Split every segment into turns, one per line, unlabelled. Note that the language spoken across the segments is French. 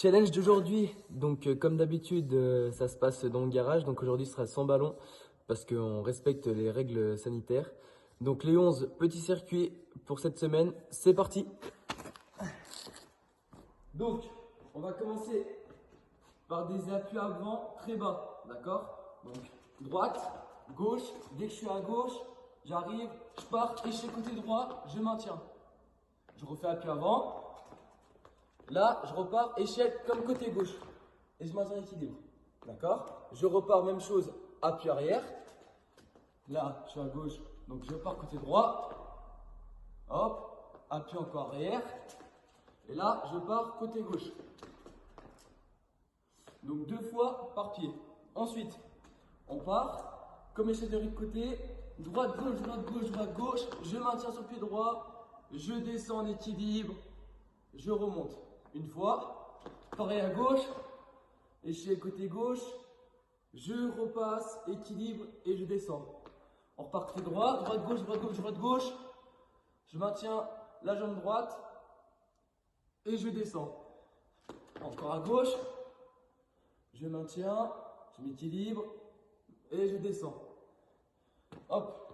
Challenge d'aujourd'hui, donc comme d'habitude, ça se passe dans le garage. Donc aujourd'hui, ce sera sans ballon parce qu'on respecte les règles sanitaires. Donc les 11 petits circuits pour cette semaine, c'est parti. Donc, on va commencer par des appuis avant très bas, d'accord? Donc droite, gauche, dès que je suis à gauche, j'arrive, je pars, échec côté droit, je maintiens. Je refais appui avant. Là, je repars, échec comme côté gauche. Et je maintiens l'équilibre. D'accord? Je repars, même chose, appui arrière. Là, je suis à gauche, donc je pars côté droit. Hop, appui encore arrière. Et là, je pars côté gauche. Donc 2 fois par pied. Ensuite, on part, comme échelle de rythme côté, droite, gauche, droite, gauche, droite, gauche. Je maintiens sur le pied droit, je descends en équilibre, je remonte. Une fois, pareil à gauche, échelle côté gauche, je repasse, équilibre et je descends. On repart côté droit, droite, gauche, droite, gauche, droite, gauche. Je maintiens la jambe droite et je descends. Encore à gauche, je maintiens, je m'équilibre et je descends. Hop.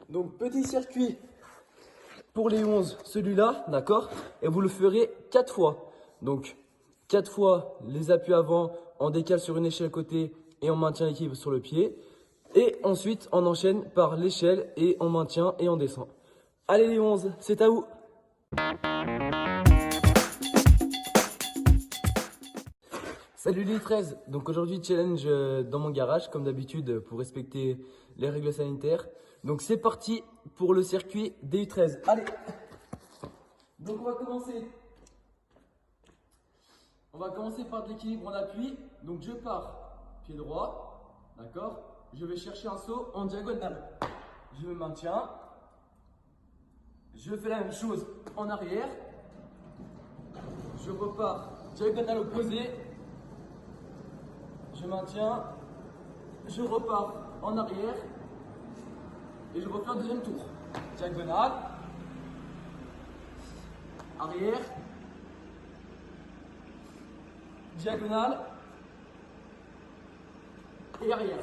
Donc petit circuit pour les 11, celui-là, d'accord? Et vous le ferez 4 fois. Donc 4 fois les appuis avant, on décale sur une échelle côté et on maintient l'équilibre sur le pied. Et ensuite, on enchaîne par l'échelle et on maintient et on descend. Allez les 11, c'est à vous. Salut les 13, donc aujourd'hui challenge dans mon garage comme d'habitude pour respecter les règles sanitaires. Donc c'est parti pour le circuit des U13. Allez. Donc on va commencer par de l'équilibre en appui. Donc je pars pied droit, d'accord? Je vais chercher un saut en diagonale. Je me maintiens. Je fais la même chose en arrière. Je repars diagonale opposée. Je maintiens. Je repars en arrière. Et je refais un deuxième tour. Diagonale. Arrière. Diagonale. Et arrière.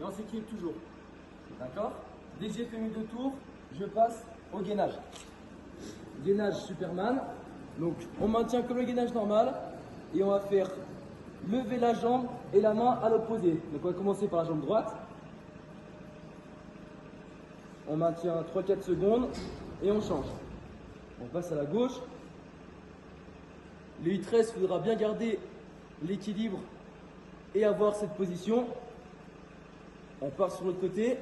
Et on s'équilibre toujours. D'accord? Dès que j'ai fait mes 2 tours, je passe au gainage. Gainage Superman. Donc on maintient comme le gainage normal. Et on va faire lever la jambe et la main à l'opposé. Donc on va commencer par la jambe droite. On maintient 3-4 secondes et on change. On passe à la gauche. Le U13, il faudra bien garder l'équilibre et avoir cette position. On part sur l'autre côté.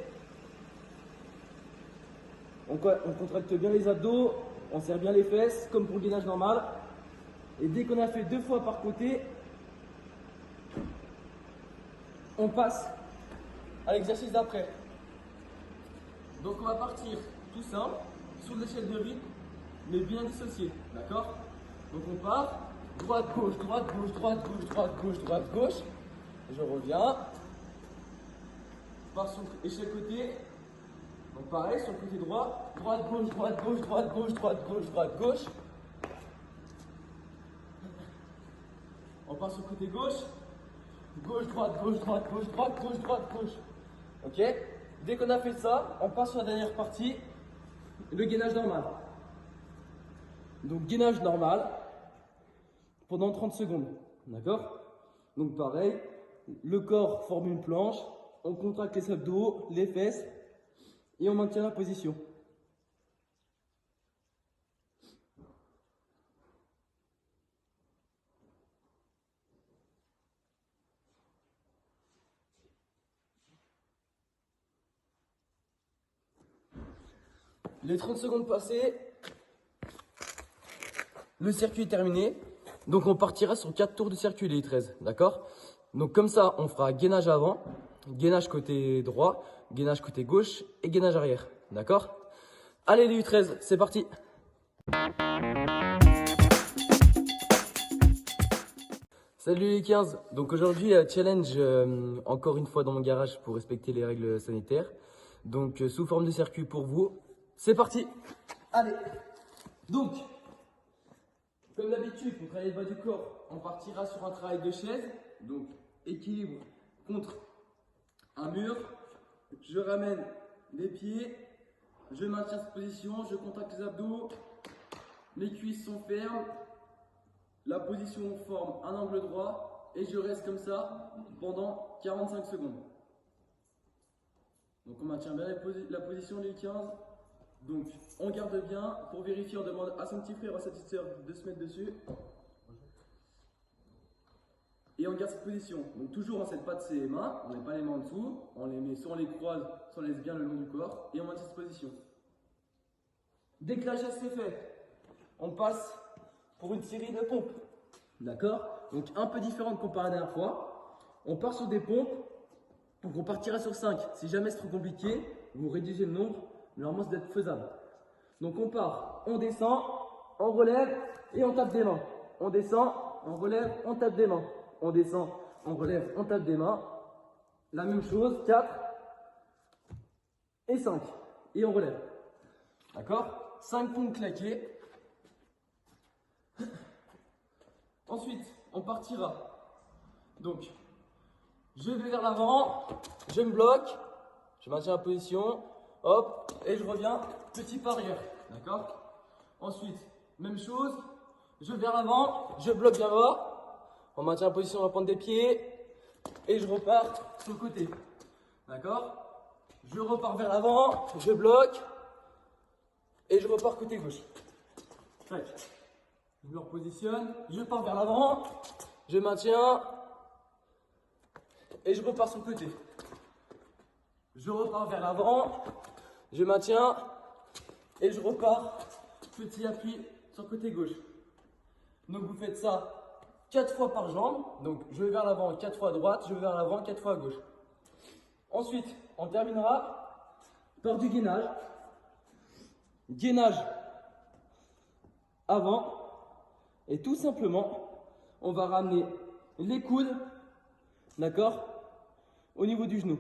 On contracte bien les abdos, on serre bien les fesses, comme pour le gainage normal. Et dès qu'on a fait 2 fois par côté, on passe à l'exercice d'après. Donc on va partir tout simple, sur l'échelle de rythme, mais bien dissocié, d'accord? Donc on part, droite, gauche, droite, gauche, droite, gauche, droite, gauche, droite, gauche. Je reviens. Je pars sur l'échelle côté. Donc pareil, sur le côté droit, droite, gauche, droite, gauche, droite, gauche, droite, gauche, droite, gauche. On part sur le côté gauche, gauche, droite, gauche, droite, gauche, droite, gauche, droite, gauche. Ok? Dès qu'on a fait ça, on passe sur la dernière partie, le gainage normal. Donc gainage normal pendant 30 secondes. D'accord? Donc pareil, le corps forme une planche, on contracte les abdos, les fesses. Et on maintient la position. Les 30 secondes passées, le circuit est terminé. Donc on partira sur 4 tours de circuit les 13, d'accord? Donc comme ça, on fera gainage avant, gainage côté droit, gainage côté gauche et gainage arrière, d'accord? Allez les U13, c'est parti! Salut les 15, donc aujourd'hui challenge encore une fois dans mon garage pour respecter les règles sanitaires. Donc sous forme de circuit pour vous, c'est parti! Allez! Donc, Comme d'habitude, pour travailler le bas du corps, on partira sur un travail de chaise. Donc, équilibre contre un mur. Je ramène les pieds. Je maintiens cette position. Je contracte les abdos. Mes cuisses sont fermes. La position forme un angle droit. Et je reste comme ça pendant 45 secondes. Donc, on maintient bien la position du 15. Donc, on garde bien. Pour vérifier, on demande à son petit frère ou à sa petite soeur de se mettre dessus. Et on garde cette position. Donc, toujours on ne cède pas de ses mains. On ne met pas les mains en dessous. On les met, soit on les croise, soit on laisse bien le long du corps. Et on maintient cette position. Dès que la chaise s'est faite, on passe pour une série de pompes. D'accord? Donc, un peu différente comparé à la dernière fois. On part sur des pompes. Donc, on partira sur 5. Si jamais c'est trop compliqué, vous rédigez le nombre. Normalement, ça doit être faisable. Donc, on part, on descend, on relève et on tape des mains. On descend, on relève, on tape des mains. On descend, on relève, on tape des mains. La même chose, 4 et 5. Et on relève. D'accord? 5 pompes claquées. Ensuite, on partira. Donc, je vais vers l'avant, je me bloque, je maintiens la position, hop, et je reviens, petit pas arrière, d'accord? Ensuite, même chose, je vais vers l'avant, je bloque bien bas, on maintient la position dans la pointe des pieds, et je repars sur le côté, d'accord? Je repars vers l'avant, je bloque, et je repars côté gauche. Tac. Je me repositionne, je pars vers l'avant, je maintiens, et je repars sur le côté. Je repars vers l'avant, je maintiens, et je repars, petit appui sur le côté gauche. Donc vous faites ça 4 fois par jambe, donc je vais vers l'avant 4 fois à droite, je vais vers l'avant 4 fois à gauche. Ensuite, on terminera par du gainage. Gainage avant, et tout simplement, on va ramener les coudes, d'accord, au niveau du genou.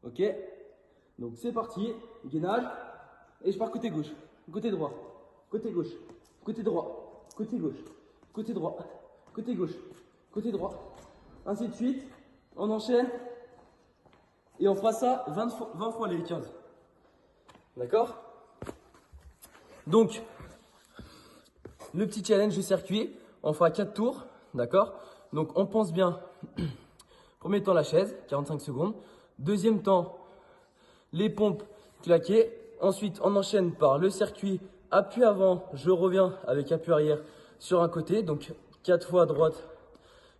Ok? Donc c'est parti, gainage, et je pars côté gauche, côté droit, côté gauche, côté droit, côté gauche, côté droit, côté gauche, côté droit, ainsi de suite. On enchaîne, et on fera ça 20 fois les 15. D'accord? Donc, le petit challenge du circuit, on fera 4 tours, d'accord? Donc on pense bien, premier temps la chaise, 45 secondes. Deuxième temps, les pompes claquées. Ensuite, on enchaîne par le circuit, appui avant, je reviens avec appui arrière sur un côté. Donc 4 fois à droite,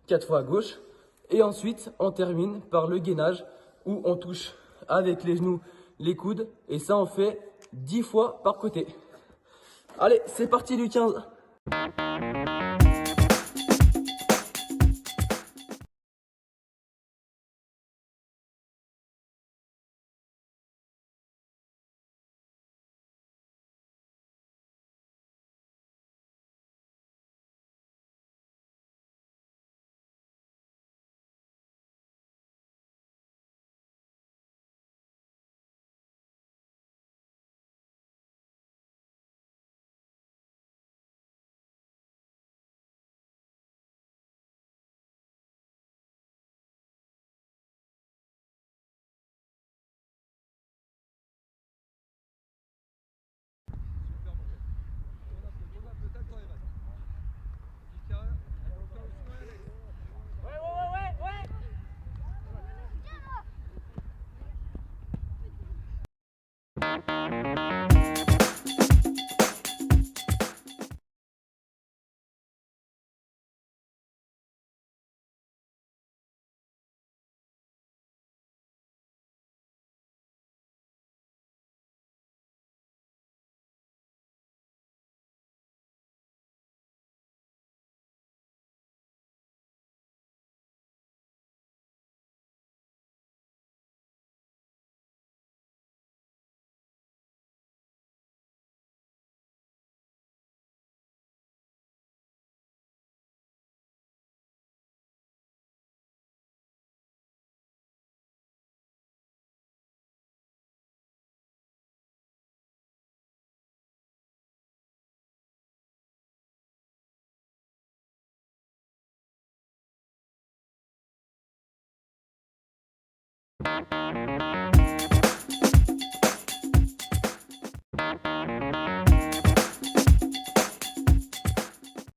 4 fois à gauche. Et ensuite, on termine par le gainage où on touche avec les genoux, les coudes. Et ça, on fait 10 fois par côté. Allez, c'est parti du 15. Bye.